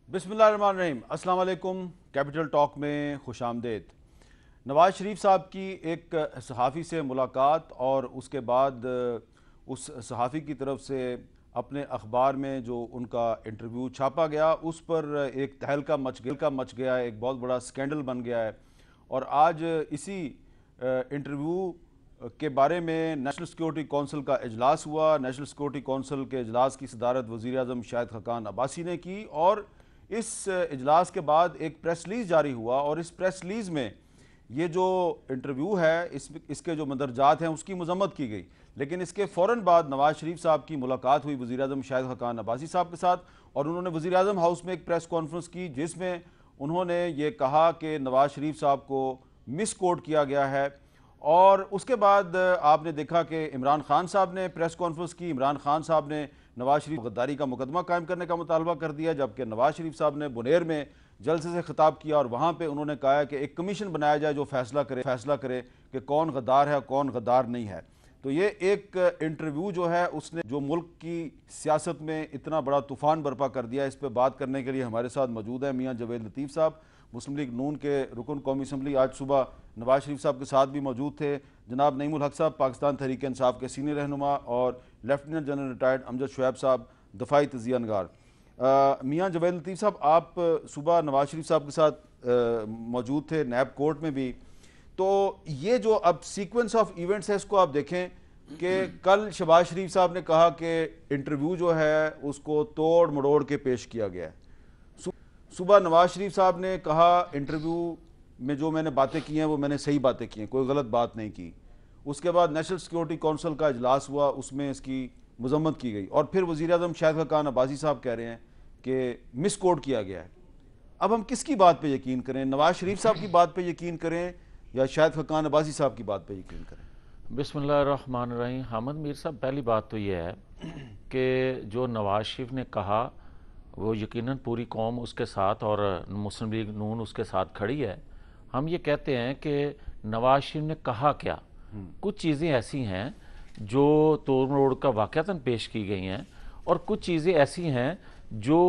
बिस्मिल्लाहिर्रहमानिर्रहीम, अस्सलाम वालेकुम। कैपिटल टॉक में खुश आमदेद। नवाज शरीफ साहब की एक सहाफ़ी से मुलाकात और उसके बाद उस सहाफ़ी की तरफ से अपने अखबार में जो उनका इंटरव्यू छापा गया उस पर एक तहलका मच गया है, एक बहुत बड़ा स्कैंडल बन गया है। और आज इसी इंटरव्यू के बारे में नेशनल सिक्योरिटी कौंसिल का इजलास हुआ। नेशनल सिक्योरिटी कौंसिल के इजलास की सदारत वज़ीर आज़म शाहिद खकान अब्बासी ने की और इस इजलास के बाद एक प्रेस रिलीज़ जारी हुआ और इस प्रेस रिलीज़ में ये जो इंटरव्यू है इसके जो मंदरजात हैं उसकी मजम्मत की गई। लेकिन इसके फ़ौरन बाद नवाज शरीफ साहब की मुलाकात हुई वज़ीर आज़म शाहिद खकान अब्बासी साहब के साथ और उन्होंने वज़ीर आज़म हाउस में एक प्रेस कॉन्फ्रेंस की जिसमें उन्होंने ये कहा कि नवाज शरीफ साहब को मिस कोट किया गया है। और उसके बाद आपने देखा कि इमरान खान साहब ने प्रेस कॉन्फ्रेंस की। इमरान खान साहब ने नवाज शरीफ गद्दारी का मुकदमा कायम करने का मुतालबा कर दिया, जबकि नवाज शरीफ साहब ने बुनेर में जलसे से खिताब किया और वहाँ पे उन्होंने कहा है कि एक कमीशन बनाया जाए जो फैसला करे कि कौन गद्दार है और कौन गद्दार नहीं है। तो ये एक इंटरव्यू जो है उसने जो मुल्क की सियासत में इतना बड़ा तूफ़ान बर्पा कर दिया। इस पर बात करने के लिए हमारे साथ मौजूद है मियाँ जवेद लतीफ़ साहब, मुस्लिम लीग नून के रुकन कौमी असम्बली। आज सुबह नवाज शरीफ साहब के साथ भी मौजूद थे जनाब नईमुल हक साहब, पाकिस्तान तहरीक इंसाफ के सीनियर रहनुमा, और lieutenant general retired Amjad Shoaib साहब, दफाई तजिया नगार। मियाँ जवेद लतीफ़ साहब, आप सुबह नवाज शरीफ साहब के साथ मौजूद थे नैब कोर्ट में भी। तो ये जो अब सीक्वेंस ऑफ इवेंट्स है इसको आप देखें कि कल शहबाज शरीफ साहब ने कहा कि इंटरव्यू जो है उसको तोड़ मरोड़ के पेश किया गया है। सुबह नवाज शरीफ साहब ने कहा इंटरव्यू में जो मैंने बातें की हैं वो मैंने सही बातें की हैं, कोई गलत बात नहीं की। उसके बाद नेशनल सिक्योरिटी कौंसिल का इजलास हुआ, उसमें इसकी मजम्मत की गई और फिर वज़ीर आज़म शाहिद खकान अब्बासी साहब कह रहे हैं कि मिस कोट किया गया है। अब हम किसकी बात पे यकीन करें, नवाज शरीफ साहब की बात पे यकीन करें या शाहिद खकान अब्बासी साहब की बात पे यकीन करें? बिस्मिल्लाहिर्रहमानिर्रहीम। हामिद मीर साहब, पहली बात तो यह है कि जो नवाज शरीफ ने कहा वो यकीनन पूरी कौम उसके साथ और मुस्लिम लीग नून उसके साथ खड़ी है। हम ये कहते हैं कि नवाज शरीफ ने कहा क्या। कुछ चीज़ें ऐसी हैं जो तोड़ मरोड़ का वाक़यातन पेश की गई हैं और कुछ चीज़ें ऐसी हैं जो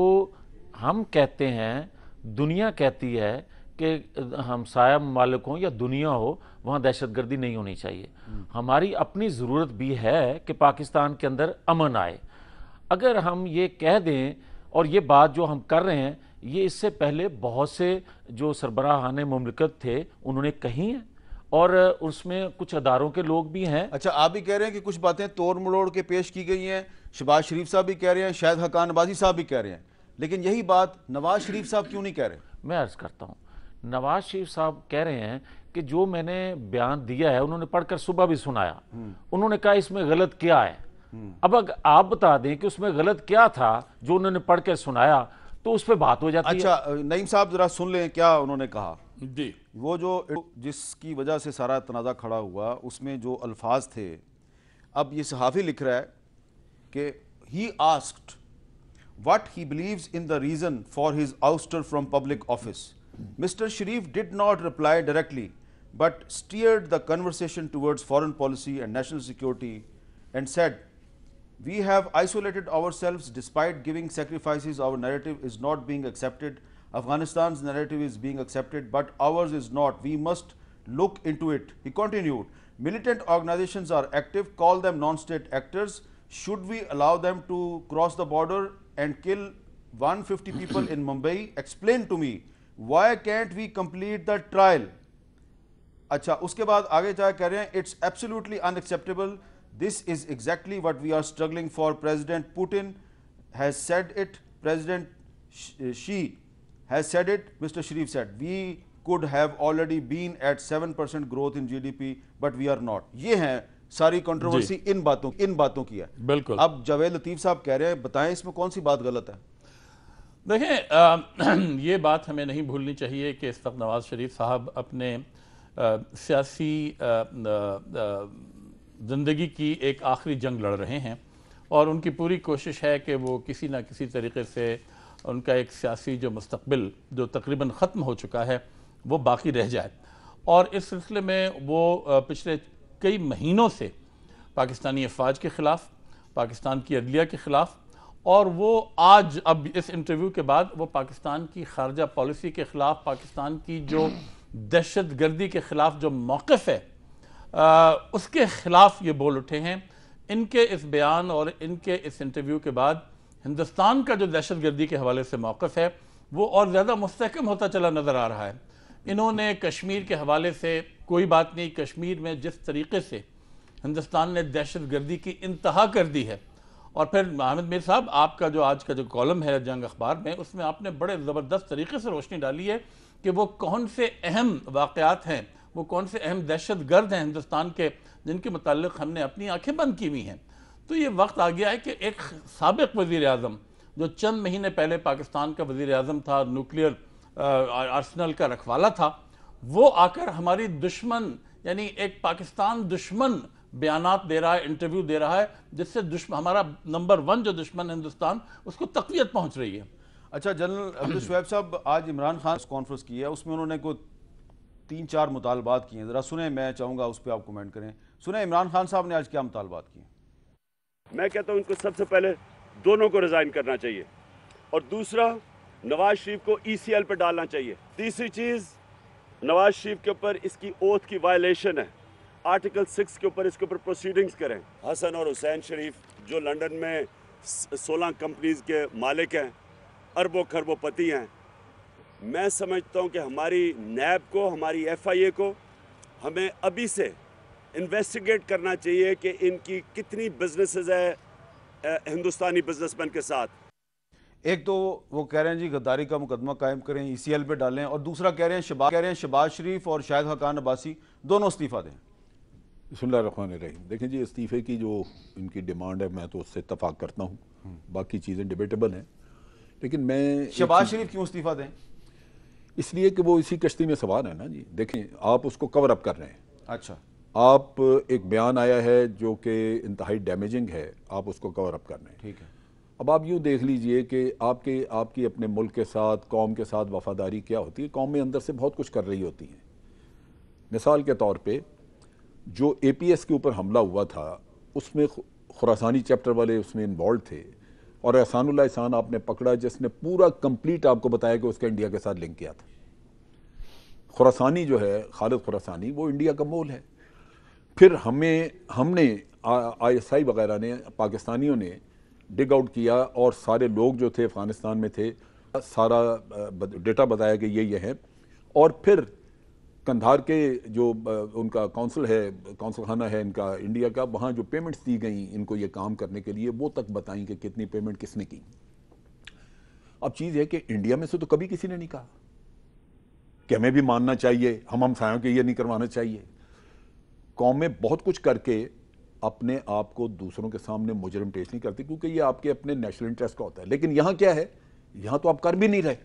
हम कहते हैं, दुनिया कहती है कि हमसाया ममालिक हों या दुनिया हो, वहाँ दहशतगर्दी नहीं होनी चाहिए। हमारी अपनी ज़रूरत भी है कि पाकिस्तान के अंदर अमन आए। अगर हम ये कह दें, और ये बात जो हम कर रहे हैं ये इससे पहले बहुत से जो सरबराहान मुमलिकत थे उन्होंने कही हैं और उसमें कुछ अदारों के लोग भी हैं। अच्छा, आप भी कह रहे हैं कि कुछ बातें तोड़ मरोड़ के पेश की गई हैं, शहबाज शरीफ साहब भी कह रहे हैं, शायद खकान अब्बासी साहब भी कह रहे हैं, लेकिन यही बात नवाज शरीफ साहब क्यों नहीं कह रहे? मैं अर्ज़ करता हूँ, नवाज शरीफ साहब कह रहे हैं कि जो मैंने बयान दिया है उन्होंने पढ़कर सुबह भी सुनाया, उन्होंने कहा इसमें गलत क्या है। अब अगर आप बता दें कि उसमें गलत क्या था जो उन्होंने पढ़ के सुनाया तो उस पर बात हो जाती है। अच्छा, नईम साहब जरा सुन लें क्या उन्होंने कहा जी। वो जो जिसकी वजह से सारा तनाज़ा खड़ा हुआ उसमें जो अल्फाज थे, अब ये सहाफ़ी लिख रहा है कि he asked what he believes in the reason for his ouster from public office. Mister Sharif did not reply directly but steered the conversation towards foreign policy and national security and said, we have isolated ourselves despite giving sacrifices. Our narrative is not being accepted. Afghanistan's narrative is being accepted, but ours is not. We must look into it. He continued, militant organizations are active, call them non-state actors. Should we allow them to cross the border and kill 150 people in Mumbai? Explain to me, why can't we complete the trial? अच्छा, उसके बाद आगे जा कह रहे हैं, it's absolutely unacceptable. This is exactly what we are struggling for. President Putin has said it. President Xi has said it. Mr. Sharif said, we could have already been at 7% growth in GDP, but we are not. ये हैं सारी controversy इन बातों की है। बिल्कुल। अब जावेद लतीफ़ साहब कह रहे हैं, बताएं इसमें कौन सी बात गलत है? देखें, ये बात हमें नहीं भूलनी चाहिए कि इस वक्त नवाज शरीफ साहब अपने सियासी ज़िंदगी की एक आखिरी जंग लड़ रहे हैं और उनकी पूरी कोशिश है कि वो किसी ना किसी तरीके से उनका एक सियासी जो मुस्तक़बिल जो तकरीबन ख़त्म हो चुका है वो बाकी रह जाए। और इस सिलसिले में वो पिछले कई महीनों से पाकिस्तानी अफवाज के ख़िलाफ़, पाकिस्तान की अदलिया के ख़िलाफ़ और वो आज अब इस इंटरव्यू के बाद वो पाकिस्तान की खारजा पॉलिसी के ख़िलाफ़, पाकिस्तान की जो दहशत गर्दी के ख़िलाफ़ जो मौक़िफ़ है उसके ख़िलाफ़ ये बोल उठे हैं। इनके इस बयान और इनके इस इंटरव्यू के बाद हिंदुस्तान का जो दहशत गर्दी के हवाले से मौक़िफ़ है वो और ज़्यादा मुस्तहकम होता चला नज़र आ रहा है। इन्होंने कश्मीर के हवाले से कोई बात नहीं, कश्मीर में जिस तरीके से हिंदुस्तान ने दहशत गर्दी की इंतहा कर दी है, और फिर हामिद मीर साहब आपका जो आज का जो कॉलम है जंग अखबार में, उसमें आपने बड़े ज़बरदस्त तरीके से रोशनी डाली है कि वो कौन से अहम वाक़यात हैं, वो कौन से अहम दहशत गर्द हैं हिंदुस्तान के, जिनके मुताल्लिक़ हमने अपनी आंखें बंद की हुई हैं। तो ये वक्त आ गया है कि एक साबिक़ वज़ीर आज़म जो चंद महीने पहले पाकिस्तान का वज़ीर आज़म था, न्यूक्लियर आर्सेनल का रखवाला था, वो आकर हमारी दुश्मन यानी एक पाकिस्तान दुश्मन बयानात दे रहा है, इंटरव्यू दे रहा है, जिससे हमारा नंबर 1 जो दुश्मन हिंदुस्तान, उसको तक़वियत पहुंच रही है। अच्छा, जनरल अब्दुल शुएब साहब, आज इमरान खान कॉन्फ्रेंस की है, उसमें उन्होंने कोई 3-4 मुतालबात किए हैं, ज़रा सुने, मैं चाहूँगा उस पर आप कमेंट करें। सुने इमरान खान साहब ने आज क्या मुतालबात किए। मैं कहता हूँ इनको सबसे पहले दोनों को रिज़ाइन करना चाहिए, और दूसरा नवाज शरीफ को ECL पर डालना चाहिए। तीसरी चीज़, नवाज शरीफ के ऊपर इसकी ओथ की वायलेशन है, आर्टिकल 6 के ऊपर इसके ऊपर प्रोसीडिंग्स करें। हसन और हुसैन शरीफ जो लंदन में 16 कंपनीज के मालिक हैं, अरबों खरबों पति हैं, मैं समझता हूं कि हमारी नैब को, हमारी FIA को हमें अभी से इन्वेस्टिगेट करना चाहिए कि इनकी कितनी बिजनेसेस है हिंदुस्तानी बिजनेसमैन के साथ। एक तो वो कह रहे हैं जी गद्दारी का मुकदमा कायम करें, ECL पे डालें, और दूसरा कह रहे हैं शहबाज शरीफ और शाहिद हकान अब्बासी दोनों इस्तीफ़ा दें। बिस्मिल्लाहिर्रहमानिर्रहीम। देखें जी, इस्तीफ़े की जो इनकी डिमांड है, मैं तो उससे इत्तफाक करता हूँ, बाकी चीज़ें डिबेटेबल हैं, लेकिन मैं शहबाज शरीफ क्यों इस्तीफ़ा दें? इसलिए कि वो इसी कश्ती में सवार है ना जी। देखें, आप उसको कवर अप कर रहे हैं। अच्छा, आप एक बयान आया है जो कि इंतहाई डैमेजिंग है, आप उसको कवर अप कर रहे हैं। ठीक है। अब आप यूँ देख लीजिए कि आपकी अपने मुल्क के साथ, कौम के साथ वफादारी क्या होती है। कौम में अंदर से बहुत कुछ कर रही होती है। मिसाल के तौर पे जो APS के ऊपर हमला हुआ था, उसमें खुरासानी चैप्टर वाले उसमें इन्वॉल्व थे, और एहसानुल्लाह एहसान आपने पकड़ा जिसने पूरा कंप्लीट आपको बताया कि उसका इंडिया के साथ लिंक किया था। खुरासानी जो है, खालिद खुरासानी, वो इंडिया का मोल है। फिर हमने ISI वगैरह ने, पाकिस्तानियों ने डिग आउट किया, और सारे लोग जो थे अफगानिस्तान में थे, सारा डेटा बताया कि ये है। और फिर कंधार के जो उनका काउंसिल है, काउंसिल खाना है इनका इंडिया का, वहाँ जो पेमेंट्स दी गई इनको ये काम करने के लिए, वो तक बताई कि कितनी पेमेंट किसने की। अब चीज़ है कि इंडिया में से तो कभी किसी ने नहीं कहा कि हमें भी मानना चाहिए, हम हमसायों के ये नहीं करवाना चाहिए। कौम में बहुत कुछ करके अपने आप को दूसरों के सामने मुजरिम पेश नहीं करती, क्योंकि ये आपके अपने नेशनल इंटरेस्ट का होता है। लेकिन यहाँ क्या है, यहाँ तो आप कर भी नहीं रहे।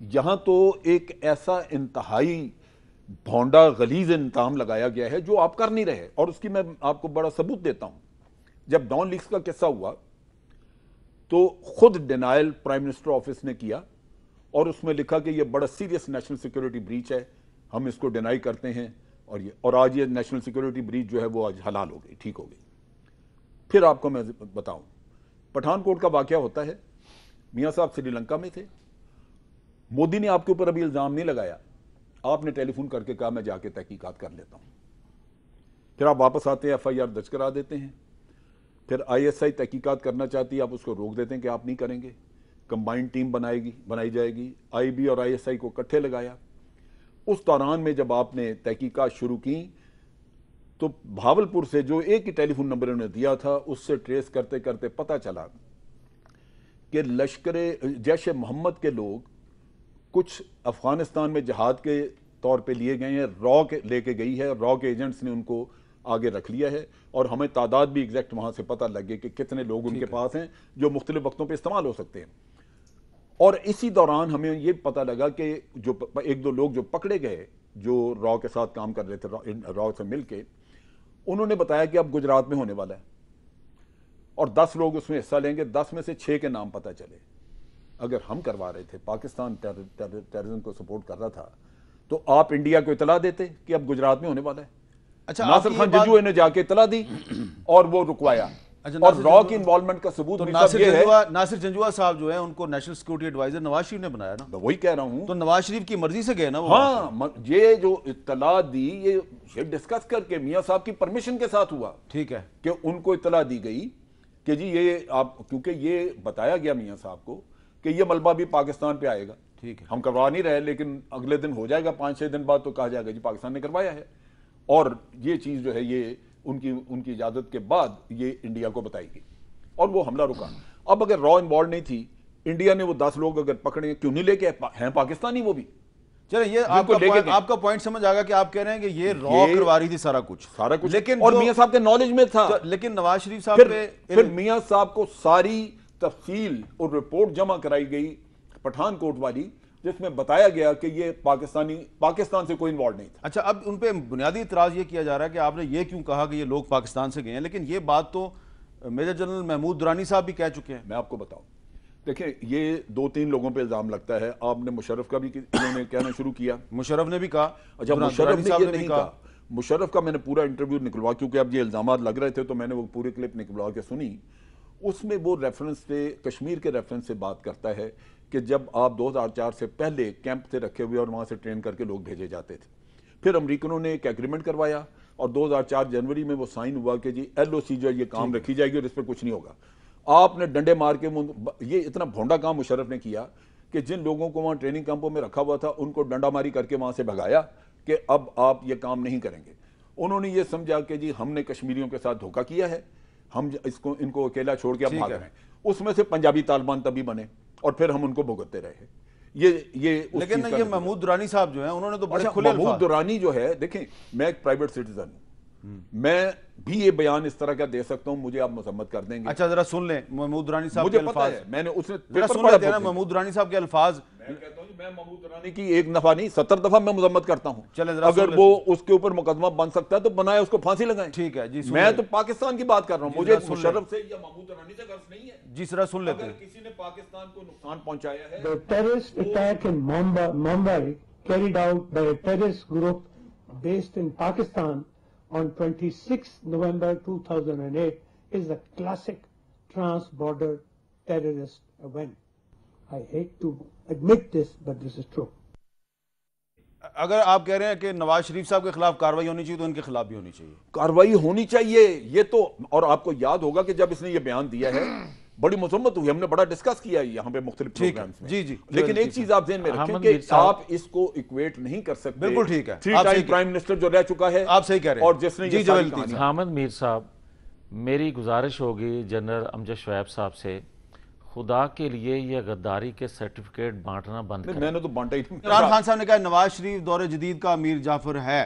यहाँ तो एक ऐसा इंतहाई भौंडा गलीज इंतजाम लगाया गया है जो आप कर नहीं रहे। और उसकी मैं आपको बड़ा सबूत देता हूँ। जब डॉन लीक्स का किस्सा हुआ तो खुद डिनायल प्राइम मिनिस्टर ऑफिस ने किया, और उसमें लिखा कि यह बड़ा सीरियस नेशनल सिक्योरिटी ब्रीच है, हम इसको डिनाई करते हैं। और आज ये नेशनल सिक्योरिटी ब्रीच जो है वो आज हलाल हो गई, ठीक हो गई। फिर आपको मैं बताऊं, पठानकोट का वाकया होता है, मियां साहब श्रीलंका में थे, मोदी ने आपके ऊपर अभी इल्जाम नहीं लगाया, आपने टेलीफोन करके कहा मैं जाके तहकीकात कर लेता हूं। फिर आप वापस आते हैं, FIR दर्ज करा देते हैं। फिर ISI तहकीकात करना चाहती है, आप उसको रोक देते हैं कि आप नहीं करेंगे। कंबाइंड टीम बनाई जाएगी। IB और ISI को इकट्ठे लगाया। उस दौरान में जब आपने तहकीकात शुरू की तो भावलपुर से जो एक ही टेलीफोन नंबर उन्होंने दिया था, उससे ट्रेस करते करते पता चला कि जैश मोहम्मद के लोग कुछ अफगानिस्तान में जहाद के तौर पे लिए गए हैं, रॉ लेके गई है, रॉ के एजेंट्स ने उनको आगे रख लिया है, और हमें तादाद भी एग्जैक्ट वहां से पता लग गई कि कितने लोग उनके पास हैं जो मुख्तलिफ वक्तों पे इस्तेमाल हो सकते हैं। और इसी दौरान हमें ये पता लगा कि जो 1-2 लोग जो पकड़े गए, जो रॉ के साथ काम कर रहे थे, रॉ से मिलके, उन्होंने बताया कि अब गुजरात में होने वाला है और 10 लोग उसमें हिस्सा लेंगे। 10 में से 6 के नाम पता चले। अगर हम करवा रहे थे, पाकिस्तान टेररिज्म को सपोर्ट कर रहा था, तो आप इंडिया को इतला देते कि अब गुजरात में होने वाला है। अच्छा, नासिर खान जजुए ने जाके इतला दी और वो रुकवाया। अच्छा, और नासिर रॉ की जंजुआ- इन्वॉल्वमेंट का सबूत तो मीर साहब ये है। नासिर जंजुआ साहब जो है उनको national security adviser Nawaz Sharif ने बनाया ना, मैं वही कह रहा हूं। तो नवाज शरीफ की मर्जी से गए ना वो। हाँ, ये जो इत्तला दी ये डिस्कस करके मियां साहब की परमिशन के साथ हुआ ठीक है, कि उनको इत्तला दी गई कि जी ये आप, क्योंकि ये बताया गया मियां साहब को कि ये मलबा भी पाकिस्तान पे आएगा। ठीक है, हम करवा नहीं रहे, लेकिन अगले दिन हो जाएगा, 5-6 दिन बाद तो कहा जाएगा जी पाकिस्तान ने करवाया है। और ये चीज जो है ये उनकी इजाजत के बाद ये इंडिया को बताई गई और वो हमला रुका। अब अगर रॉ इन्वॉल्व नहीं थी, इंडिया ने वो 10 लोग अगर पकड़े, क्यों नहीं लेके हैं पाकिस्तानी वो भी। चलो ये आपका पॉइंट समझ आ गया कि आप कह रहे हैं कि ये रॉ करवा रही थी सारा कुछ, लेकिन और मियां साहब के नॉलेज में था। लेकिन नवाज शरीफ साहब फिर मियां साहब को सारी तफसील और रिपोर्ट जमा कराई गई पठानकोट वाली, जिसमें बताया गया कि ये पाकिस्तान से कोई इन्वॉल्व नहीं था। अच्छा, अब उन पे बुनियादी इतराज ये किया जा रहा है कि आपने ये क्यों कहा कि ये लोग पाकिस्तान से गए हैं, लेकिन ये बात तो मेजर जनरल महमूद दुरानी साहब भी कह चुके हैं। मैं आपको बताऊं, देखिए ये 2-3 लोगों पे इल्जाम लगता है। आपने मुशर्रफ का भी इन्होंने कहना शुरू किया। मुशर्रफ ने भी कहा। अच्छा, मुशर्रफ ने ये नहीं कहा। मुशर्रफ का मैंने पूरा इंटरव्यू निकलवा, क्योंकि अब ये इल्जामात लग रहे थे तो मैंने वो पूरी क्लिप निकलवा के सुनी। उसमें वो रेफरेंस से, कश्मीर के रेफरेंस से बात करता है कि जब आप 2004 से पहले कैंप थे रखे हुए और वहां से ट्रेन करके लोग भेजे जाते थे, फिर अमेरिकनों ने एक एग्रीमेंट करवाया और 2004 जनवरी में वो साइन हुआ कि जी LOC जो ये काम रखी जाएगी और इस पर कुछ नहीं होगा। आपने डंडे मार के ये इतना भोंडा काम मुशर्रफ ने किया कि जिन लोगों को वहां ट्रेनिंग कैंपों में रखा हुआ था उनको डंडा मारी करके वहां से भगाया कि अब आप ये काम नहीं करेंगे। उन्होंने ये समझा कि जी हमने कश्मीरियों के साथ धोखा किया है, हम इनको अकेला छोड़ के अब भाग रहे हैं। उसमें से पंजाबी तालिबान तभी बने और फिर हम उनको भुगतते रहे। ये लेकिन ये महमूद दुरानी साहब जो हैं उन्होंने तो बड़े खुले महमूद दुरानी जो है, देखें मैं एक प्राइवेट सिटीजन हूं, मैं भी ये बयान इस तरह का दे सकता हूं, मुझे आप मजम्मत कर देंगे। अच्छा, जरा सुन लें महमूद दुरानी साहब मुझे के पता अल्फाज। है, मैंने उसने जरा सुन लेते हैं ना महमूद दुरानी साहब के अल्फाज। मैं कहता हूं मैं महमूद दुरानी की 1 दफा नहीं 70 दफा मैं मजम्मत करता हूं। चलें, जरा अगर वो उसके ऊपर मुकदमा बन सकता है तो बनाए, उसको फांसी लगाएं। ठीक है जी, मैं तो पाकिस्तान की बात कर रहा हूं, मुझे मुशर्रफ से या महमूद दुरानी से गर्ज नहीं है। जी जरा सुन लेते अगर हैं। किसी ने पाकिस्तान को नुकसान पहुंचाया है। The terrorist attack in Mumbai carried out by a terrorist group based in Pakistan on 26 November 2008 is a classic trans-border terrorist event. I hate to admit this, but this is true. अगर आप कह रहे हैं कि नवाज शरीफ साहब के खिलाफ कार्रवाई होनी चाहिए तो इनके खिलाफ भी होनी चाहिए। कार्रवाई होनी चाहिए ये तो, और आपको याद होगा कि जब इसने ये बयान दिया है बड़ी मजम्मत हुई, हमने बड़ा डिस्कस किया है यहाँ पे मुख्तलिफ प्रोग्राम्स में। जी जी, लेकिन एक चीज आप ध्यान में रखें कि आप इसको इक्वेट नहीं कर सकते। बिल्कुल ठीक है, 3 टाइम प्राइम मिनिस्टर जो रह चुका है, आप सही कह रहे हैं, और जिसने ये सारी कहानी। हामिद मीर साहब, मेरी गुजारिश होगी जनरल अमजद शुएब साहब से, खुदा के लिए ये गद्दारी के सर्टिफिकेट बांटना बंद करें। मैंने तो बांटा ही नहीं। इमरान खान साहब ने कहा नवाज शरीफ दौरे जदीद का अमीर जाफर है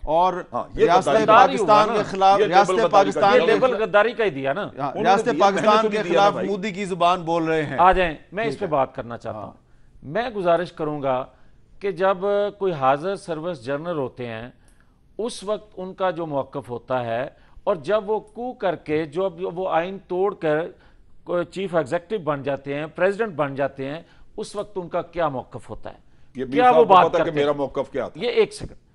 और ये रियासत पाकिस्तान के खिलाफ, रियासत पाकिस्तान लेबल गद्दारी का ही दिया ना, रियासत पाकिस्तान के खिलाफ मोदी की जुबान बोल रहे हैं। आ जाएं, मैं इस पे बात करना चाहता हूं। मैं गुजारिश करूंगा कि जब कोई हाजिर सर्विस जनरल होते हैं उस वक्त उनका जो मौकफ होता है, और जब वो कू करके जो वो आइन तोड़कर चीफ एग्जीक्यूटिव बन जाते हैं, प्रेसिडेंट बन जाते हैं, उस वक्त उनका क्या मौकफ होता है, क्या वो बात करते हैं? मेरा मौकफ क्या था? ये एक सेकंड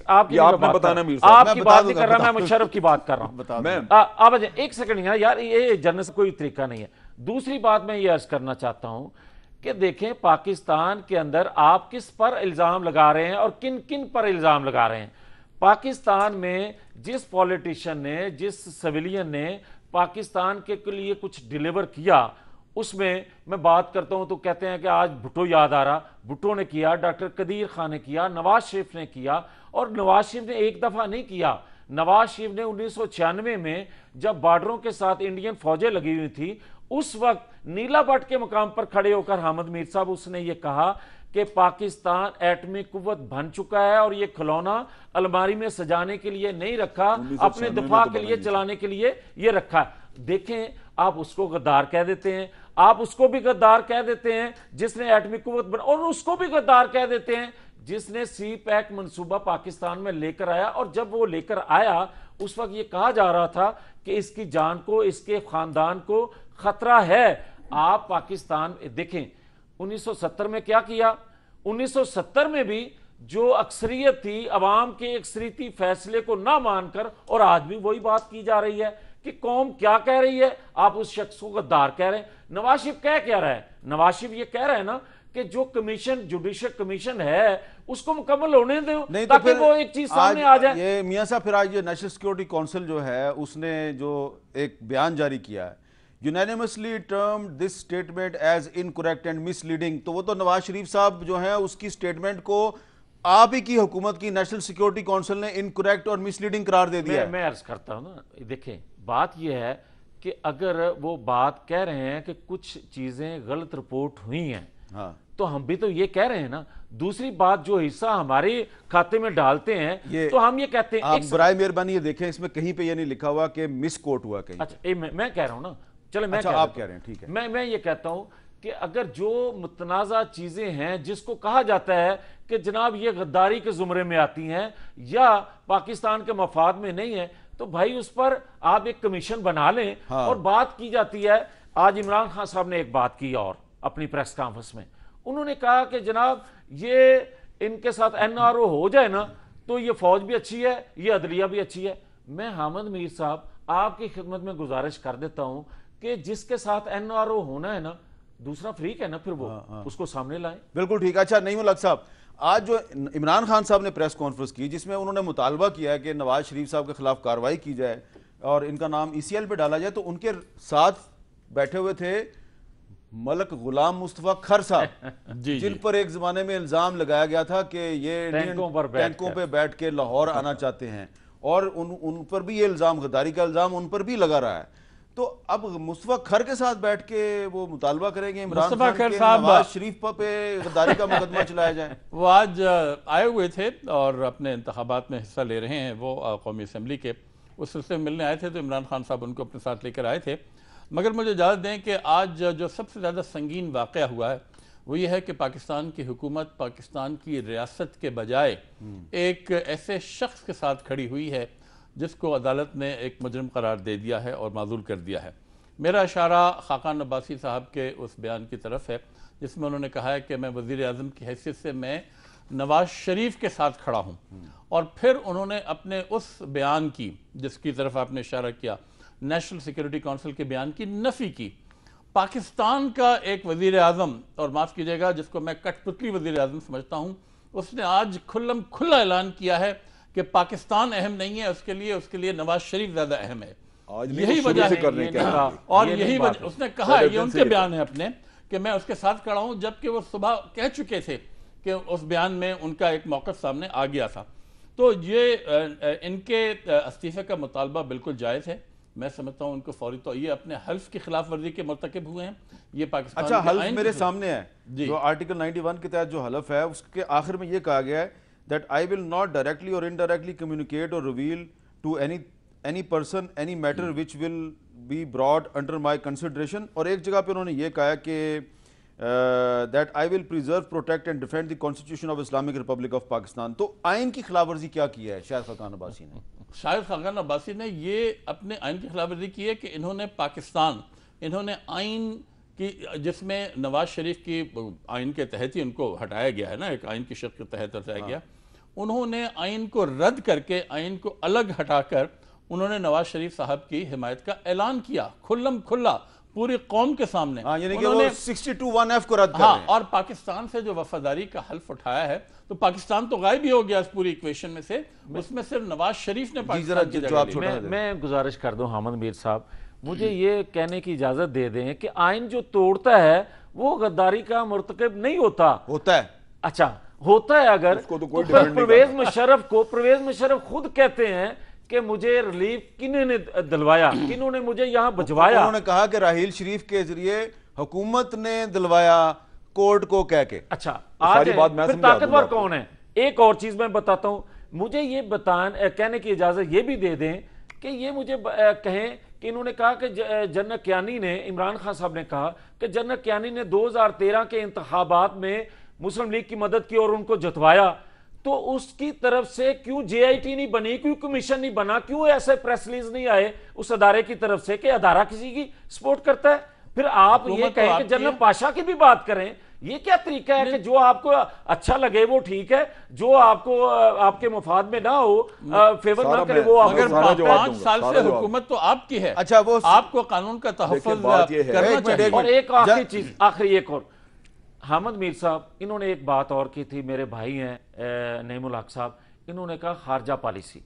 आपकी आपने बताना मीर साहब, आपकी बात नहीं कर रहा, मैं मुशर्रफ की बात कर रहा हूं। आप एक सेकंड यार, ये जन्नत से कोई तरीका नहीं है। दूसरी बात मैं ये अर्ज करना चाहता हूं कि देखें पाकिस्तान के अंदर आप किस पर इल्जाम लगा रहे हैं और किन किन पर इल्जाम लगा रहे हैं। पाकिस्तान में जिस पॉलिटिशियन ने, जिस सिविलियन ने पाकिस्तान के लिए कुछ डिलीवर किया, उसमें मैं बात करता हूं तो कहते हैं कि आज भुट्टो याद आ रहा, भुट्टो ने किया, डॉक्टर कदीर खान ने किया, नवाज शरीफ ने किया, और नवाज शरीफ ने एक दफा नहीं किया। नवाज शरीफ ने 1996 में जब बॉर्डरों के साथ इंडियन फौजें लगी हुई थी, उस वक्त नीला भट्ट के मुकाम पर खड़े होकर हामिद मीर साहब उसने ये कहा कि पाकिस्तान एटमी कुव्वत बन चुका है और ये खिलौना अलमारी में सजाने के लिए नहीं रखा, अपने दिफा के लिए चलाने के लिए ये रखा है। देखें, आप उसको गद्दार कह देते हैं, आप उसको भी गद्दार कह देते हैं जिसने एटमी कुव्वत बना, और उसको भी गद्दार कह देते हैं जिसने सी पैक मंसूबा पाकिस्तान में लेकर आया। और जब वो लेकर आया उस वक्त ये कहा जा रहा था कि इसकी जान को, इसके खानदान को खतरा है। आप पाकिस्तान देखें 1970 में क्या किया, 1970 में भी जो अक्सरियत थी, अवाम के अक्सरियती फैसले को ना मानकर, और आज भी वही बात की जा रही है कि कौम क्या कह रही है, आप उस शख्स को गद्दार कह रहे हैं। नवाज शरीफ क्या रहा है? नवाज शरीफ ये कह रहा है ना कि जो कमीशन, जुडिशियल कमीशन है, उसको मुकम्मल होने दो, नहीं ताकि तो वो एक चीज सामने आ जाए। ये मियां साहब, फिर आज ये नेशनल सिक्योरिटी काउंसिल जो है उसने जो एक बयान जारी किया है, unanimously termed this statement as incorrect and misleading, तो वो तो नवाज शरीफ साहब जो है उसकी स्टेटमेंट को आप ही की हुकूमत की नेशनल सिक्योरिटी काउंसिल ने इनकरेक्ट और मिसलीडिंग करार दे दिया। मैं अर्ज करता हूं ना, देखें बात यह है कि अगर वो बात कह रहे हैं कि कुछ चीजें गलत रिपोर्ट हुई हैं, हाँ, तो हम भी तो ये कह रहे हैं ना। दूसरी बात, जो हिस्सा हमारे खाते में डालते हैं तो हम ये कहते हैं। आप बराए मेहरबानी ये देखें, इसमें कहीं पे ये नहीं लिखा हुआ कि मिस कोट हुआ कहीं। अच्छा, मैं कह रहा हूं ना, चलो मैं अच्छा, आप कह रहे हैं, ठीक है। मैं ये कहता हूं कि अगर जो मुतनाज़ा चीजें हैं जिसको कहा जाता है कि जनाब ये गद्दारी के जुमरे में आती हैं या पाकिस्तान के मफाद में नहीं है, तो भाई उस पर आप एक कमीशन बना लें। हाँ। और बात की जाती है, आज इमरान खान साहब ने एक बात की और अपनी प्रेस कॉन्फ्रेंस में उन्होंने कहा कि जनाब ये इनके साथ एनआरओ हो जाए ना तो ये फौज भी अच्छी है, ये अदलिया भी अच्छी है। मैं हामिद मीर साहब आपकी खिदमत में गुजारिश कर देता हूं कि जिसके साथ एनआरओ होना है ना, दूसरा फ्रीक है ना, फिर वो उसको सामने लाएं। बिल्कुल ठीक। अच्छा, नहीं मुल्क साहब, आज जो इमरान खान साहब ने प्रेस कॉन्फ्रेंस की जिसमें उन्होंने मुतालबा किया है कि नवाज शरीफ साहब के खिलाफ कार्रवाई की जाए और इनका नाम ECL पे डाला जाए, तो उनके साथ बैठे हुए थे मलक गुलाम मुस्तफा खर साहब जिन पर एक जमाने में इल्जाम लगाया गया था कि ये टैंकों पे बैठ के लाहौर आना चाहते हैं, और उन पर भी ये इल्जाम, गद्दारी का इल्जाम उन पर भी लगा रहा है। तो अब मुस्तफा खर के साथ बैठ के वो मुतालबा करेंगे इमरान खान के नवाज शरीफ पे गद्दारी का मुकदमा चलाया जाए। वो आज आए हुए थे और अपने इंतखाबात में हिस्सा ले रहे हैं, वो कौमी असम्बली के उस सिलसिले में मिलने आए थे, तो इमरान खान साहब उनको अपने साथ लेकर आए थे। मगर मुझे इजाज़त दें कि आज जो सबसे ज़्यादा संगीन वाक़या हुआ है वो ये है कि पाकिस्तान की हुकूमत पाकिस्तान की रियासत के बजाय एक ऐसे शख्स के साथ खड़ी हुई है जिसको अदालत ने एक मुजरिम करार दे दिया है और माजूल कर दिया है। मेरा इशारा खाकान अब्बासी साहब के उस बयान की तरफ है जिसमें उन्होंने कहा है कि मैं वज़ीर आज़म की हैसियत से मैं नवाज शरीफ के साथ खड़ा हूँ, और फिर उन्होंने अपने उस बयान की, जिसकी तरफ आपने इशारा किया, नेशनल सिक्योरिटी काउंसिल के बयान की नफ़ी की। पाकिस्तान का एक वज़ीर आज़म, और माफ़ कीजिएगा जिसको मैं कठपुतली वज़ीर आज़म समझता हूँ, उसने आज खुल्लम खुल्ला ऐलान किया है कि पाकिस्तान अहम नहीं है, उसके लिए नवाज शरीफ ज़्यादा अहम है। यही वजह है, और यही वजह उसने कहा, ये उनके बयान है अपने, कि मैं उसके साथ खड़ा हूँ, जबकि वो सुबह कह चुके थे कि उस बयान में उनका एक मौक़िफ़ सामने आ गया था। तो ये इनके इस्तीफ़े का मुतालबा बिल्कुल जायज़ है। मैं समझता हूँ उनको फौरी, तो ये अपने हल्फ की खिलाफ वर्जी के मुर्तकिब हुए हैं। ये पाकिस्तान, अच्छा, हल्फ मेरे सामने है, जो आर्टिकल 91 के तहत जो हल्फ है उसके आखिर में ये कहा गया है that I will not directly or indirectly communicate or reveal to any person any matter which will be brought under my consideration। और एक जगह पे उन्होंने ये कहा कि that I will preserve, protect and defend the Constitution of Islamic Republic of Pakistan। तो आइन की खिलाफवर्जी क्या की है शाहिद खाकान अब्बासी ने? शाहिद खाकान अब्बासी ने ये अपने आइन की खिलाफवर्जी की है कि इन्होंने इन्होंने आइन की, जिसमें नवाज शरीफ की आइन के तहत ही उनको हटाया गया है ना, एक आइन की शर्त के तहत हटाया गया, उन्होंने आइन को रद्द करके आइन को अलग हटाकर उन्होंने नवाज शरीफ साहब की हिमायत का ऐलान किया, खुल्लम खुल्ला पूरी कौम के सामने। यानी कि वो 62(1)(f) को रद्द कर रहे हैं। और पाकिस्तान से जो वफादारी का हल्फ उठाया है, तो पाकिस्तान तो गायब ही हो गया इस पूरी इक्वेशन में से, उसमें सिर्फ नवाज शरीफ ने पाकिस्तान की जगह। मैं गुजारिश कर दूं हामिद मीर साहब, मुझे ये कहने की इजाजत दे दें कि आइन जो तोड़ता है वो गद्दारी का मुर्तकिब नहीं होता है। अच्छा, होता है अगर, तो परवेज मुशर्रफ खुद कहते हैं कि मुझे रिलीफ किन्होंने दिलवाया, किन्होंने मुझे यहाँ भिजवाया। उन्होंने कहा कि राहील शरीफ के जरिए हुकूमत ने दिलवाया कोर्ट को कह के। अच्छा, आज फिर ताकतवर कौन है? एक और चीज मैं बताता हूं, मुझे ये कहने की इजाजत ये भी दे दें कि ये मुझे कहें कि इन्होंने कहा कि जनरल कियानी ने, इमरान खान साहब ने कहा कि जनरल कियानी ने 2013 के इंतखाबात में मुस्लिम लीग की मदद की और उनको जितवाया, तो उसकी तरफ से क्यों JIT नहीं बनी, क्यों कमीशन नहीं बना, क्यों ऐसे प्रेस रिलीज नहीं आए उस अदारे की तरफ से कि अदारा किसी की सपोर्ट करता है? फिर आप ये कहें कि जनरल पाशा की भी बात करें, ये क्या तरीका है कि जो आपको अच्छा लगे वो ठीक है, जो आपको आपके मुफाद में ना हो, फेवर ना करे, वो मगर आपको 5 साल से हुकूमत तो आपकी है। अच्छा, वो आपको कानून का तहफ़्फ़ुज़ करना चाहिए। और एक आखिरी चीज, आखिरी एक और, हामिद मीर साहब इन्होंने एक बात और की थी, मेरे भाई हैं नईमुल हक साहब, इन्होंने कहा खारजा पॉलिसी।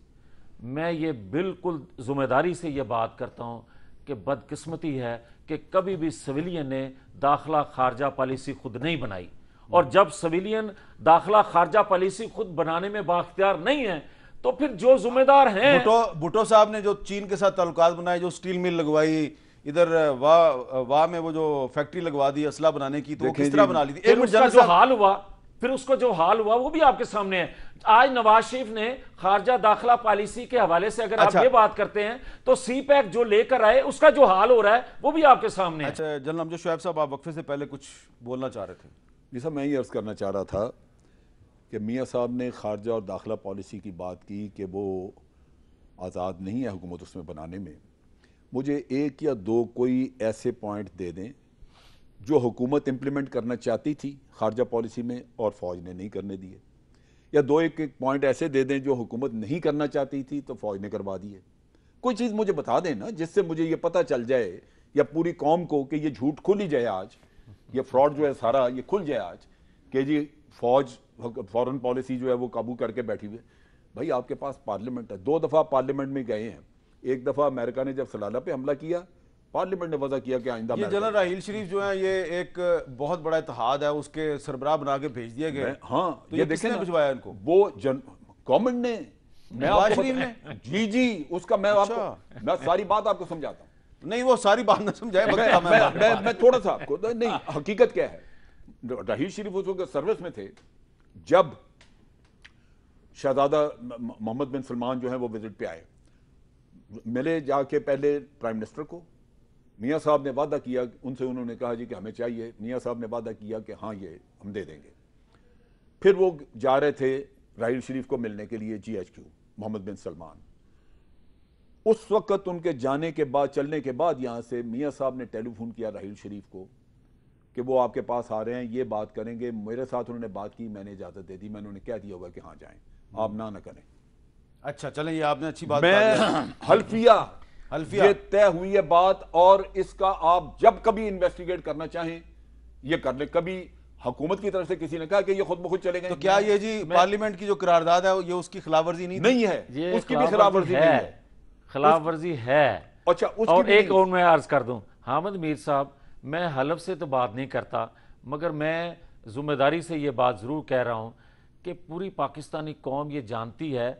मैं ये बिल्कुल जिम्मेदारी से ये बात करता हूं कि बदकिस्मती है कि कभी भी सिविलियन ने दाखिला खारजा पॉलिसी खुद नहीं बनाई, और जब सिविलियन दाखिला खारजा पॉलिसी खुद बनाने में बाख्तियार नहीं है तो फिर जो जिम्मेदार हैं, भुट्टो साहब ने जो चीन के साथ ताल्लुकात बनाए, जो स्टील मिल लगवाई, इधर वाह में वो जो फैक्ट्री लगवा दी असला बनाने की, तो वो किस तरह बना ली थी? फिर उसका जो हाल हुआ, फिर उसको जो हाल हुआ वो भी आपके सामने है। आज नवाज शरीफ ने खारजा दाखिला पॉलिसी के हवाले से अगर आप ये बात करते हैं तो सी पैक जो लेकर आए उसका जो हाल हो रहा है वो भी आपके सामने है। अच्छा जनरल अमजद शुएब साहब, आप वक्फे से पहले कुछ बोलना चाह रहे थे? जी साहब, मैं ये अर्ज़ करना चाह रहा था कि मियाँ साहब ने खारजा और दाखिला पॉलिसी की बात की कि वो आज़ाद नहीं है हुकूमत उसमें बनाने में। मुझे एक या दो कोई ऐसे पॉइंट दे दें जो हुकूमत इम्प्लीमेंट करना चाहती थी खारजा पॉलिसी में और फ़ौज ने नहीं करने दिए, या दो एक पॉइंट ऐसे दे दें जो हुकूमत नहीं करना चाहती थी तो फ़ौज ने करवा दिए। कोई चीज़ मुझे बता दें ना, जिससे मुझे ये पता चल जाए या पूरी कौम को कि ये झूठ खुल ही जाए आज, ये फ्रॉड जो है सारा ये खुल जाए आज कि जी फ़ौज फॉरेन पॉलिसी जो है वो काबू करके बैठी हुई है। भाई आपके पास पार्लियामेंट है, 2 दफ़ा पार्लियामेंट में गए हैं। एक दफ़ा अमेरिका ने जब सलाला पे हमला किया, पार्लियामेंट ने वजह किया कि आइंदा। ये जनरल राहील शरीफ जो है ये एक बहुत बड़ा इत्तेहाद है, उसके सरबराह बना के भेज दिए गए। हाँ, तो ये किसने भिजवाया इनको? वो गवर्नमेंट ने, नवाज शरीफ ने। जी उसका मैं आपको मैं सारी बात आपको समझाता हूँ। नहीं, वो सारी बात ना समझाए, मैं थोड़ा सा आपको नहीं, हकीकत क्या है। राहील शरीफ उस वक्त सर्विस में थे जब शहजादा मोहम्मद बिन सलमान जो है वो विजिट पे आए, मिले जाके पहले प्राइम मिनिस्टर को। मियाँ साहब ने वादा किया उनसे, उन्होंने कहा जी कि हमें चाहिए। मियाँ साहब ने वादा किया कि हाँ ये हम दे देंगे। फिर वो जा रहे थे राहील शरीफ को मिलने के लिए GHQ मोहम्मद बिन सलमान। उस वक्त उनके जाने के बाद, चलने के बाद यहां से मियाँ साहब ने टेलीफोन किया राहील शरीफ को कि वो आपके पास आ रहे हैं, ये बात करेंगे। मेरे साथ उन्होंने बात की, मैंने इजाजत दे दी, मैंने उन्हें कह दिया होगा कि हाँ जाएं, आप ना करें। अच्छा चलें, ये आपने अच्छी बात मैं हल्फिया ये तय हुई है बात, और इसका आप जब कभी इन्वेस्टिगेट करना चाहें ये कर ले। कभी हुकूमत की तरफ से किसी ने कहा कि ये खुद ब खुद चले गए, तो क्या ये जी पार्लियामेंट की जो करारदाद है ये उसकी खिलाफवर्जी नहीं है? ये उसकी भी खिलाफवर्जी नहीं है, खिलाफवर्जी है। अच्छा, और एक और मैं अर्ज कर दूं, हामिद मीर साहब, मैं हलफ से तो बात नहीं करता, मगर मैं जिम्मेदारी से ये बात जरूर कह रहा हूं कि पूरी पाकिस्तानी कौम ये जानती है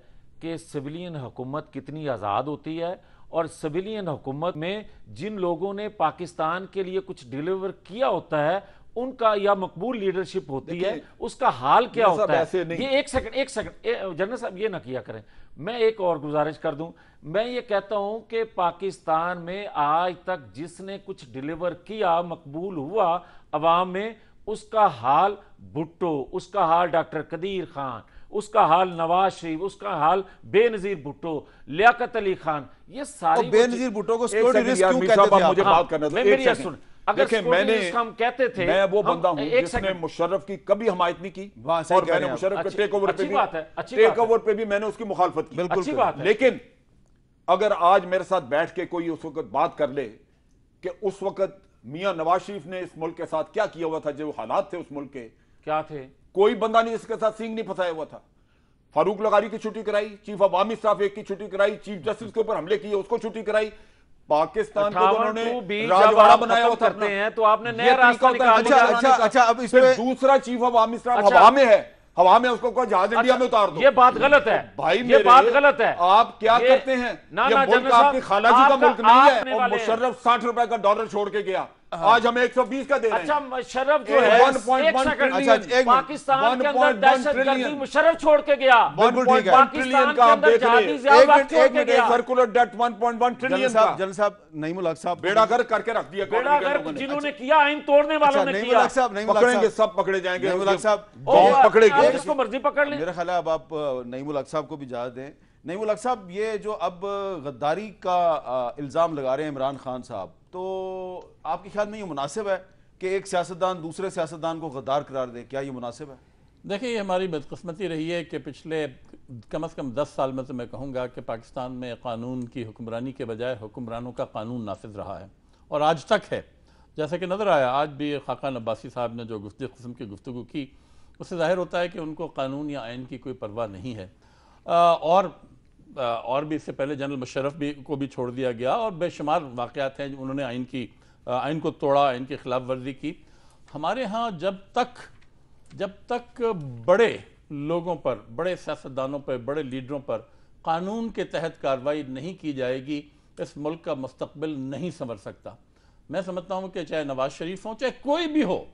कि सिविलियन हुकूमत कितनी आज़ाद होती है, और सिविलियन हुकूमत में जिन लोगों ने पाकिस्तान के लिए कुछ डिलीवर किया होता है उनका या मकबूल लीडरशिप होती है, उसका हाल क्या होता है। ये एक सेकंड जनरल साहब ये ना किया करें। मैं एक और गुजारिश कर दूं, मैं ये कहता हूं कि पाकिस्तान में आज तक जिसने कुछ डिलीवर किया, मकबूल हुआ अवाम में, उसका हाल भुट्टो, उसका हाल डॉक्टर कदीर खान, उसका हाल नवाज शरीफ, उसका हाल बेनजीर भुट्टो, लियाकत अली खान, ये सारी बेनजीर भुट्टो को सिक्योरिटी रिस्क क्यों कहते थे? मुझे बात करना था, मेरी सुन, अगर मैंने हम कहते थे, मैं वो बंदा हूं जिसने मुशर्रफ की कभी हमायत नहीं की, और मैंने मुशर्रफ के टेक ओवर पे भी मैंने उसकी मुखालफत की। अच्छी बात है। लेकिन अगर आज मेरे साथ बैठ के कोई उस वक्त बात कर ले कि उस वक्त मियां नवाज शरीफ ने इस मुल्क के साथ क्या किया हुआ था, जो हालात थे उस मुल्क के क्या थे, कोई बंदा नहीं जिसके साथ सींग नहीं फंसाया हुआ था। फारूक लगारी की छुट्टी कराई, चीफ ऑफ आर्मी स्टाफ एक की छुट्टी कराई, चीफ जस्टिस के ऊपर हमले किए उसको छुट्टी कराई, पाकिस्तान को उन्होंने राजवाड़ा बनाया हुआ करते हैं, तो आपने नया रास्ता निकाला। अच्छा, अब इसमें दूसरा चीफ ऑफ आर्मी स्टाफ हवा में है, हवा में उसको जहाज इंडिया में उतार दो। ये बात गलत है भाई, ये बात गलत है। आप क्या करते हैं? ये मुल्क आपकी खालाजी का मुल्क नहीं है। और मुशर्रफ 60 रुपए का डॉलर छोड़ के गया, आज हमें 120 का दे रहे हैं। अच्छा, मुशर्रफ जो है पाकिस्तान के अंदर दहशतगर्दी मुशर्रफ छोड़ के गया, पाकिस्तान के अंदर जहादी ज़ियाउत छोड़ के गया, सर्कुलर डेट 1.1 ट्रिलियन का। जनरल साहब नईमुल हक साहब बेड़ा गर्क करके रख दिया, बेड़ा गर्क जिन्होंने किया, आइन तोड़ने वालों ने किया। पकड़ेंगे, सब पकड़े जाएंगे, नईमुल हक साहब पकड़ेंगे, जिसको मर्जी पकड़ ले। मेरा ख्याल है अब आप नईमुल हक साहब को भी इजाजत दें। नईमुल हक साहब, ये जो अब गद्दारी का इल्जाम लगा रहे हैं इमरान खान साहब, तो आपके ख्याल में ये मुनासिब है? कि एक सियासतदान दूसरे सियासतदान को गद्दार करार दे? क्या ये मुनासिब है? देखिए, ये हमारी बदकिस्मती रही है कि पिछले कम से कम 10 साल में तो मैं कहूँगा कि पाकिस्तान में कानून की हुक्मरानी के बजाय हुक्मरानों का कानून नाफिज रहा है, और आज तक है। जैसे कि नज़र आया आज भी खाकान अब्बासी साहब ने जो जिस किस्म की गुफ्तगू की, उससे जाहिर होता है कि उनको कानून या आइन की कोई परवाह नहीं है। और भी इससे पहले जनरल मुशर्रफ भी को भी छोड़ दिया गया, और बेशुमार वाक़यात हैं उन्होंने आइन को तोड़ा, आइन की खिलाफ वर्जी की। हमारे यहाँ जब तक बड़े लोगों पर, बड़े सियासतदानों पर, बड़े लीडरों पर कानून के तहत कार्रवाई नहीं की जाएगी, इस मुल्क का मुस्तकबिल नहीं संवर सकता। मैं समझता हूँ कि चाहे नवाज शरीफ हो, चाहे कोई भी हो,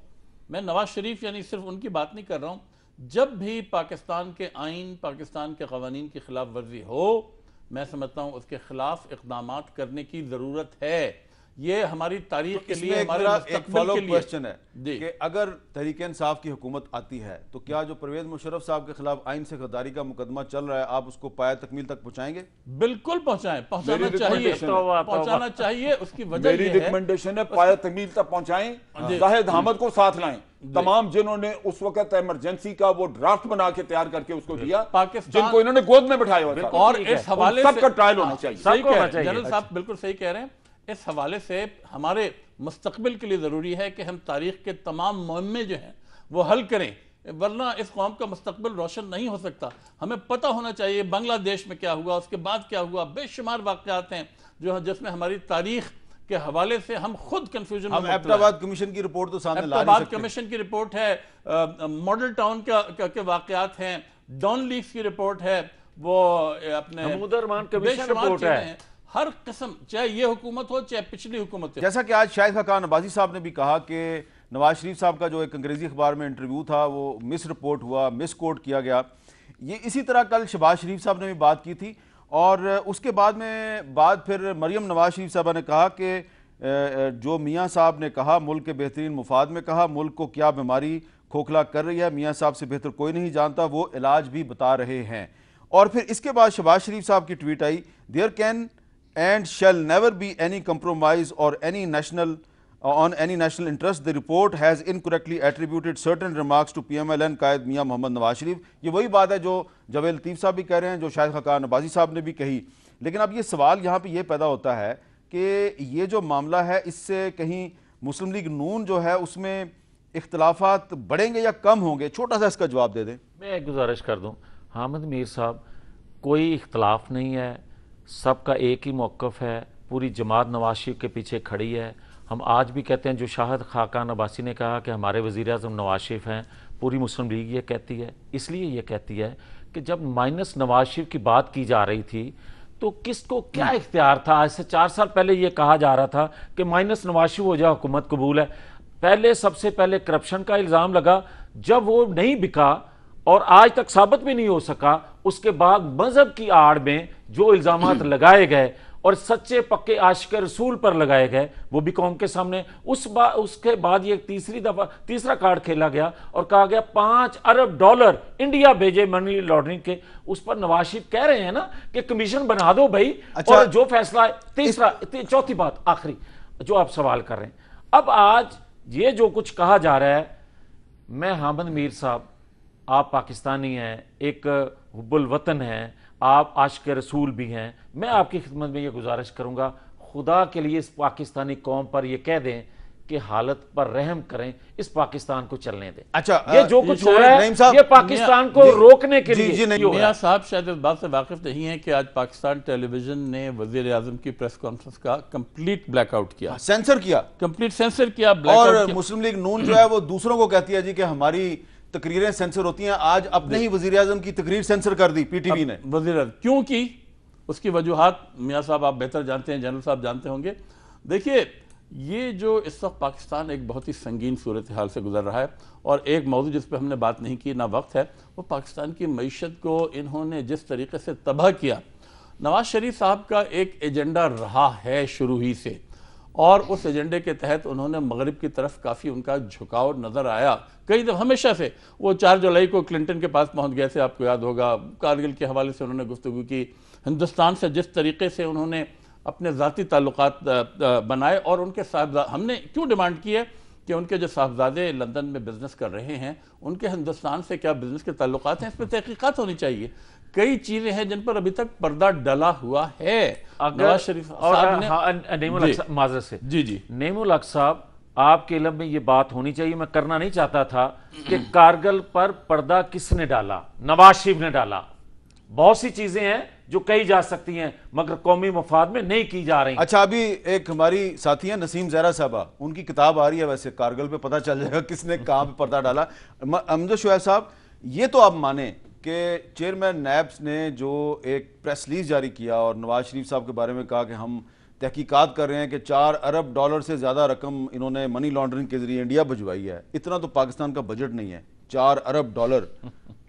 मैं नवाज शरीफ यानी सिर्फ उनकी बात नहीं कर रहा हूँ, जब भी पाकिस्तान के आइन, पाकिस्तान के कवानीन की खिलाफ वर्जी हो, मैं समझता हूँ उसके खिलाफ इक़दामात करने की ज़रूरत है। ये हमारी तारीख के लिए, हमारे मुस्तक़बिल के लिए क्वेश्चन है कि अगर तहरीक-ए-इंसाफ की हुकूमत आती है तो क्या जो परवेज मुशर्रफ साहब के खिलाफ आइन से गद्दारी का मुकदमा चल रहा है, आप उसको पाया तकमील तक पहुंचाएंगे? बिल्कुल पहुंचाना चाहिए। उसकी वजह मेरी रिकमेंडेशन है पाया तकमील तक पहुंचाएं, जाहिद अहमद को साथ लाएं, तमाम जिन्होंने उस वक्त इमरजेंसी का वो ड्राफ्ट बना के तैयार करके उसको दिया, पाकिस्तान जिनको इन्होंने गोद में बिठाया हुआ था, और इस हवाले से सबका ट्रायल होना चाहिए। जनरल साहब बिल्कुल सही कह रहे हैं। इस हवाले से हमारे मुस्तकबिल के लिए ज़रूरी है कि हम तारीख के तमाम मुअम्मे जो हैं वो हल करें, वरना इस कौम का मुस्तकबिल रोशन नहीं हो सकता। हमें पता होना चाहिए बांग्लादेश में क्या हुआ, उसके बाद क्या हुआ, बेशुमार वाक़यात हैं जो जिसमें हमारी तारीख के हवाले से हम खुद कंफ्यूजन में। एबटाबाद कमीशन की रिपोर्ट तो सामने ला नहीं एबटाबाद सकते। कमीशन की रिपोर्ट है, मॉडल टाउन के वाक़यात हैं, डॉन लीफ की रिपोर्ट है, वो अपने महमूद रहमान कमीशन रिपोर्ट है। हर किस्म, चाहे ये हुकूमत हो चाहे पिछली हुकूमत हो। जैसा कि आज शाहिद खाकान अब्बासी साहब ने भी कहा कि नवाज शरीफ साहब का जो एक अंग्रेजी अखबार में इंटरव्यू था वो मिस रिपोर्ट हुआ, मिस कोट किया गया। ये इसी तरह कल शहबाज शरीफ साहब ने भी बात की थी, और उसके बाद फिर मरियम नवाज शरीफ साहबा ने कहा कि जो मियाँ साहब ने कहा मुल्क के बेहतरीन मुफाद में कहा, मुल्क को क्या बीमारी खोखला कर रही है मियाँ साहब से बेहतर कोई नहीं जानता, वो इलाज भी बता रहे हैं। और फिर इसके बाद शहबाज शरीफ साहब की ट्वीट आई, there can and shall never be any compromise or any national on any national interest. The report has incorrectly attributed certain remarks to PMLN कायद मियां मोहम्मद नवाज शरीफ। ये वही बात है जो जावेद लतीफ़ साहब भी कह रहे हैं, जो शाहिद खाकान अब्बासी साहब ने भी कही। लेकिन अब ये सवाल यहाँ पे ये पैदा होता है कि ये जो मामला है इससे कहीं मुस्लिम लीग नून जो है उसमें इख्तलाफात बढ़ेंगे या कम होंगे? छोटा सा इसका जवाब दे दें। मैं एक गुजारिश कर दूं, हामिद मीर साहब, कोई इख्तलाफ नहीं है, सबका एक ही मौक़िफ़ है, पूरी जमात नवाज शरीफ के पीछे खड़ी है। हम आज भी कहते हैं, जो शाहिद खाकान अब्बासी ने कहा कि हमारे वज़ीर-ए-आज़म नवाज शरीफ हैं, पूरी मुस्लिम लीग ये कहती है। इसलिए ये कहती है कि जब माइनस नवाज शरीफ की बात की जा रही थी तो किसको क्या इख्तियार था? आज से 4 साल पहले ये कहा जा रहा था कि माइनस नवाज शरीफ हो जाए हुकूमत कबूल है। पहले सबसे पहले करप्शन का इल्ज़ाम लगा, जब वो नहीं बिका और आज तक साबित भी नहीं हो सका, उसके बाद मजहब की आड़ में जो इल्जामात लगाए गए और सच्चे पक्के आशिक रसूल पर लगाए गए, वो भी कौम के सामने। उसके बाद ये तीसरा कार्ड खेला गया और कहा गया $5 अरब इंडिया भेजे मनी लॉन्ड्रिंग के। उस पर नवाज शरीफ कह रहे हैं ना कि कमीशन बना दो भाई। अच्छा, और जो फैसला चौथी बात आखिरी जो आप सवाल कर रहे हैं, अब आज ये जो कुछ कहा जा रहा है, मैं हामिद मीर साहब, आप पाकिस्तानी हैं, एक हुब्बुल वतन हैं, आप आशिक रसूल भी हैं, मैं आपकी खिदमत में ये गुजारिश करूंगा, खुदा के लिए इस पाकिस्तानी कौम पर ये कह दें कि हालत पर रहम करें, इस पाकिस्तान को चलने दें। अच्छा, ये जो कुछ हो रहा है ये पाकिस्तान को रोकने के लिए नहीं हो रहा। मियां साहब शायद इस बात से वाकिफ नहीं है कि आज पाकिस्तान टेलीविजन ने वजीर आजम की प्रेस कॉन्फ्रेंस का कंप्लीट ब्लैकआउट किया, सेंसर किया, कंप्लीट सेंसर किया। और मुस्लिम लीग नून जो है वो दूसरों को कहती है जी कि हमारी तकरीरें सेंसर होती हैं। आज अपने ही वजीर आजम की तकरीर सेंसर कर दी पीटीवी ने। वजीर आजम क्यों की, उसकी वजूहात मियाँ साहब आप बेहतर जानते हैं, जनरल साहब जानते होंगे। देखिए, ये जो इस वक्त पाकिस्तान एक बहुत ही संगीन सूरत हाल से गुजर रहा है, और एक मौजूद जिस पर हमने बात नहीं की, ना वक्त है, वो पाकिस्तान की मईशत को इन्होंने जिस तरीके से तबाह किया। नवाज शरीफ साहब का एक एजेंडा रहा है शुरू ही से, और उस एजेंडे के तहत उन्होंने मगरिब की तरफ काफ़ी उनका झुकाव नज़र आया। कई दफ़ा हमेशा से वो 4 जुलाई को क्लिंटन के पास पहुंच गए थे, आपको याद होगा, कारगिल के हवाले से उन्होंने गुफ्तगू की। हिंदुस्तान से जिस तरीके से उन्होंने अपने ज़ाती ताल्लुकात बनाए, और उनके साथ हमने क्यों डिमांड की है कि उनके जो साहबजादे लंदन में बिजनेस कर रहे हैं उनके हिंदुस्तान से क्या बिजनेस के ताल्लुकात हैं, इस पर तहकीकात होनी चाहिए। कई चीजें हैं जिन पर अभी तक पर्दा डला हुआ है। नवाज शरीफ साहब ने नेमुल हक माजरत से जी नेमुल हक साहब, आपके इल्म में ये बात होनी चाहिए, मैं करना नहीं चाहता था कि कारगिल पर पर्दा किसने डाला? नवाज शरीफ ने डाला। बहुत सी चीजें हैं जो कही जा सकती हैं मगर कौमी मफाद में नहीं की जा रही। अच्छा, अभी एक हमारी साथी है नसीम जहरा साहबा, उनकी किताब आ रही है, वैसे कारगिल पे पता चल जाएगा किसने कहां पे पर्दा डाला। अमजद शुएब साहब, ये तो आप माने कि चेयरमैन नैब्स ने जो एक प्रेस रिलीज जारी किया और नवाज शरीफ साहब के बारे में कहा कि हम तहकीकात कर रहे हैं कि $4 अरब से ज़्यादा रकम इन्होंने मनी लॉन्ड्रिंग के जरिए इंडिया भिजवाई है, इतना तो पाकिस्तान का बजट नहीं है, $4 अरब।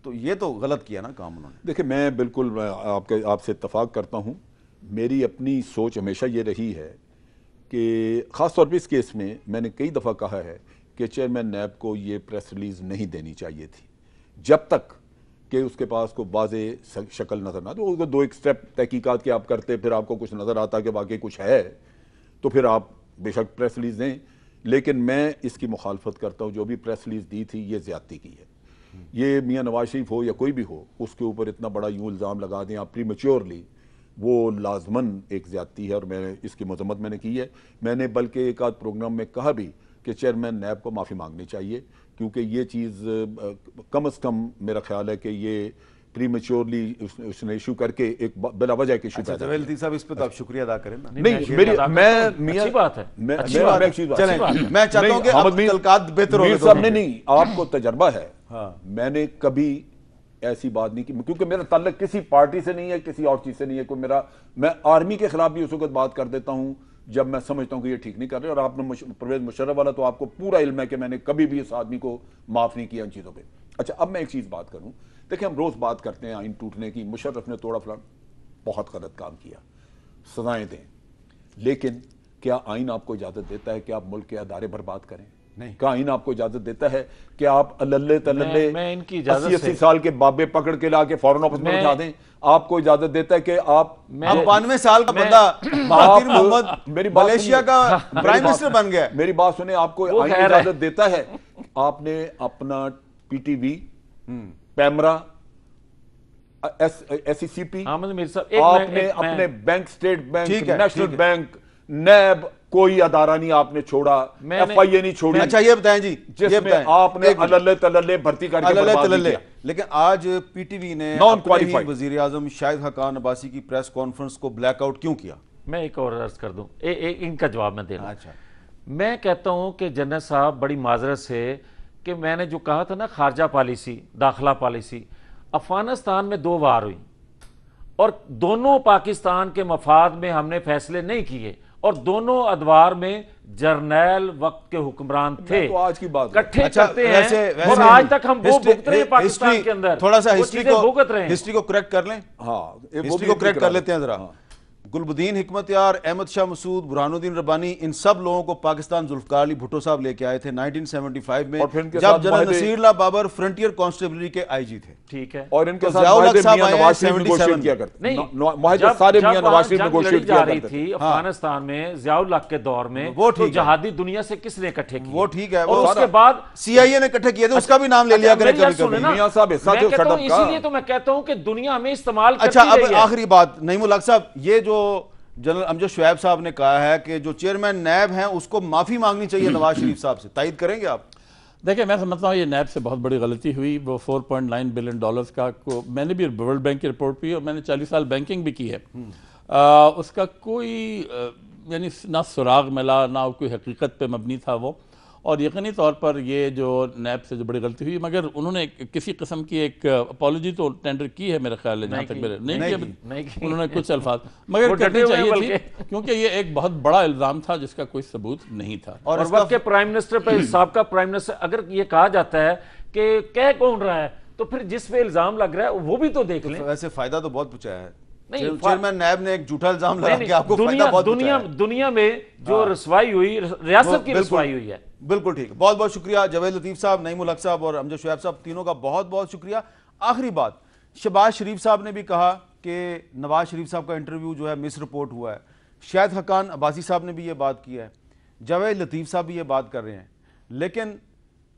तो ये तो गलत किया ना काम उन्होंने। देखिए, मैं बिल्कुल आपसे इत्तफाक करता हूँ। मेरी अपनी सोच हमेशा ये रही है कि ख़ास तौर पे इस केस में मैंने कई दफ़ा कहा है कि चेयरमैन नैब को ये प्रेस रिलीज़ नहीं देनी चाहिए थी जब तक कि उसके पास को वाज़े शक्ल नज़र ना। तो दो एक स्टेप तहकीकात के आप करते, फिर आपको कुछ नज़र आता कि वाकई कुछ है, तो फिर आप बेशक प्रेस रिलीज़ दें। लेकिन मैं इसकी मुखालफत करता हूँ, जो भी प्रेस रिलीज़ दी थी ये ज़्यादती की है। ये मियाँ नवाज शरीफ हो या कोई भी हो, उसके ऊपर इतना बड़ा यूँ इल्ज़ाम लगा दें आप प्रीमेच्योरली, वो लाजमन एक ज़्यादती है और मैंने इसकी मजम्मत मैंने की है। मैंने बल्कि एक आध प्रोग्राम में कहा भी कि चेयरमैन नैब को माफ़ी मांगनी चाहिए, क्योंकि ये चीज़ कम अज़ कम मेरा ख्याल है कि ये प्रीमेच्योरली उसने इशू करके एक बिला वजह के इशू पैदा किया। जवेल साहब, इस पे तो आप शुक्रिया अदा करें ना। नहीं, मेरी मैं अच्छी बात है, मैं चाहता हूं कि अब तलकात बेहतर हो। साहब नहीं, आपको तजर्बा है। मैंने कभी ऐसी बात नहीं की, क्योंकि मेरा ताल्लुक किसी पार्टी से नहीं है, किसी और चीज से नहीं है। कोई मैं आर्मी के खिलाफ भी उस वक्त बात कर देता हूं जब मैं समझता हूं कि ये ठीक नहीं कर रहे। और आपने परवेज मुशर्रफ वाला तो आपको पूरा इल्म है कि मैंने कभी भी इस आदमी को माफ नहीं किया इन चीजों पे। अच्छा, अब मैं एक चीज बात करूं। देखिए, हम रोज बात करते हैं आइन टूटने की, मुशर्रफ ने तोड़ा फलान, बहुत गलत काम किया, सजाएं दें, लेकिन क्या आइन आपको इजाजत देता है कि आप मुल्क के अदारे बर्बाद करें? नहीं। क्या आइन आपको इजाजत देता है कि आप अल्ले तल्ले 80 साल के बाबे पकड़ के लाके फॉरेन ऑफिस में उठा दें? आपको इजाजत देता है कि आप 92 साल का बंदा महातिर मोहम्मद मलेशिया का प्राइम मिनिस्टर बन गया? मेरी बात सुने, आपको आइन इजाजत देता है? आपने अपना पीटीवी, पैमरा, SECP, आपने अपने bank, State Bank, National Bank, NAB, कोई अदारा नहीं आपने छोड़ा, FIA नहीं छोड़ी। अच्छा, ये बताएं जी, जिसमें आपने अल्ले तल्ले भर्ती करके बर्बाद किया। लेकिन आज पीटीवी ने नॉन क्वालिफाइड वजीर आजम शाहिद हकान अब्बासी की प्रेस कॉन्फ्रेंस को ब्लैकआउट क्यों किया? मैं एक और अर्ज कर दूं, इनका जवाब मैं देना। अच्छा, मैं कहता हूं कि जनरल साहब, बड़ी माजरत से कि मैंने जो कहा था ना, खारजा पॉलिसी, दाखिला पॉलिसी, अफगानिस्तान में 2 वार हुई और दोनों पाकिस्तान के मफाद में हमने फैसले नहीं किए और दोनों अदवार में जर्नैल वक्त के हुक्मरान थे। तो आज की बात इकट्ठे करते हैं और आज तक हम वो भुगत रहे हैं पाकिस्तान के अंदर। थोड़ा सा हिस्ट्री को करेक्ट कर लें। हाँ, हिस्ट्री को करेक्ट कर लेते हैं जरा। गुलबुद्दीन हिकमतयार, अहमद शाह मसूद, बुरहानुद्दीन रब्बानी, इन सब लोगों को पाकिस्तान जुल्फकार अली भुट्टो साहब लेके आए थे 1975 में, जब general Naseerullah Babar frontier constabulary के आईजी थे। ठीक है। और इनके साथ नवाज शरीफ नेगोशिएट किया करते। नहीं, सारे मियां नवाज शरीफ नेगोशिएट किया करते थे अफगानिस्तान में जियाउल हक के दौर में। वो ठीक, जहादी दुनिया से किसने इकट्ठे किए? वो ठीक है, और उसके बाद CIA ने इकट्ठे किए थे, उसका भी नाम ले लिया करें कभी-कभी। मियां साहब हिस्सा थे सेटअप का, इसीलिए तो मैं कहता हूं कि दुनिया में इस्तेमाल करती अच्छा, रही है। अब आखिरी बात, नईमुल हक साहब, ये जो जनरल अमजद शुएब साहब ने कहा है कि जो चेयरमैन नैब हैं उसको माफी मांगनी चाहिए नवाज शरीफ साहब से, तायद करेंगे आप? देखिए, मैं समझता हूँ ये नैब से बहुत बड़ी गलती हुई। वो $4.9 बिलियन का को मैंने भी वर्ल्ड बैंक की रिपोर्ट पी और मैंने 40 साल बैंकिंग भी की है। उसका कोई यानी ना सुराग मिला, ना कोई हकीकत पे मबनी था वो। और यकीनी तौर पर ये जो नैब से जो बड़ी गलती हुई, मगर उन्होंने किसी किस्म की एक अपॉलॉजी तो टेंडर की है मेरे ख्याल है, जहाँ तक मेरे नहीं की उन्होंने कुछ अल्फाज मगर करनी चाहिए थी, क्योंकि ये एक बहुत बड़ा इल्ज़ाम था जिसका कोई सबूत नहीं था। और वक्त के प्राइम मिनिस्टर पर, साबका प्राइम मिनिस्टर, अगर ये कहा जाता है कि कह कौन रहा है, तो फिर जिस पे इल्जाम लग रहा है वो भी तो देख लें। वैसे फायदा तो बहुत पूछा है। चेयरमैन नैब ने एक झूठा इल्जाम लगा के आपको दुनिया में जो रसवाई हुई, रियासत की रसवाई हुई है। बिल्कुल ठीक, बहुत बहुत शुक्रिया जवेद लतीफ साहब, नईमुल हक साहब और अमजद शुएब साहब, तीनों का बहुत बहुत शुक्रिया। आखिरी बात, शहबाज शरीफ साहब ने भी कहा कि नवाज शरीफ साहब का इंटरव्यू जो है मिस रिपोर्ट हुआ है। शाहिद हकान अब्बासी साहब ने भी ये बात की है, जवेद लतीफ साहब भी ये बात कर रहे हैं। लेकिन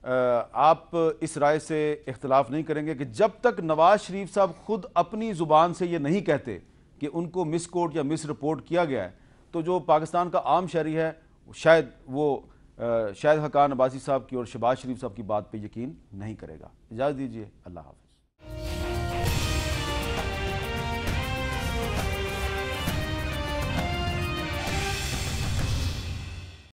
आप इस राय से इख्तलाफ नहीं करेंगे कि जब तक नवाज शरीफ साहब खुद अपनी ज़ुबान से ये नहीं कहते कि उनको मिस कोट या मिस रिपोर्ट किया गया है, तो जो पाकिस्तान का आम शहरी है शायद वो शाहिद हक्कान अब्बासी साहब की और शहबाज शरीफ साहब की बात पे यकीन नहीं करेगा। इजाज़त दीजिए, अल्लाह हाफ़िज़।